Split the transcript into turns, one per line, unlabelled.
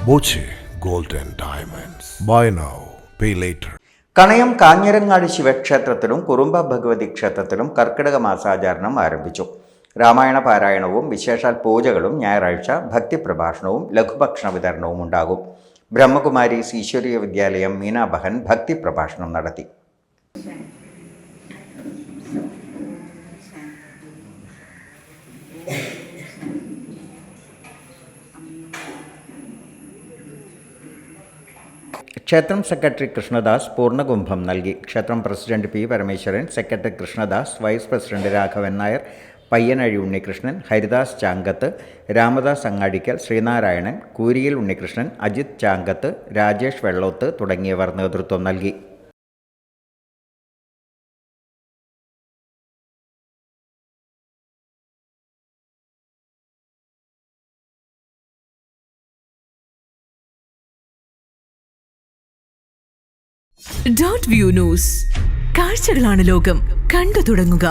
Boche gold and diamonds. Buy now, pay later.
Kanayam Kanjirangadi ശിവക്ഷേത്രത്തിലും കുറുമ്പ ഭഗവതി ക്ഷേത്രത്തിലും കർക്കിടക മാസാചരണം ആരംഭിച്ചു. രാമായണ പാരായണവും വിശേഷാൽ പൂജകളും ഞായറാഴ്ച ഭക്തിപ്രഭാഷണവും ലഘുഭക്ഷണ വിതരണവും ഉണ്ടാകും. ബ്രഹ്മകുമാരീസ് ഈശ്വരീയ വിദ്യാലയം മീനാബഹൻ ഭക്തിപ്രഭാഷണം നടത്തി. ക്ഷേത്രം സെക്രട്ടറി കൃഷ്ണദാസ് പൂർണ്ണകുംഭം നൽകി. ക്ഷേത്രം president P Parameswaran, secretary Krishnadas, vice president Raghavan Nair, Payyanazhi Unnikrishnan, Haridas Changath, Ramadas Angadikkal, Sreenarayanan, Kooriyil Unnikrishnan, Ajith Changath, Rajesh Vellothu തുടങ്ങിയവർ നേതൃത്വം നൽകി.
Dot view news. കാഴ്ചകളാണ് ലോകം. കണ്ടു തുടങ്ങുക.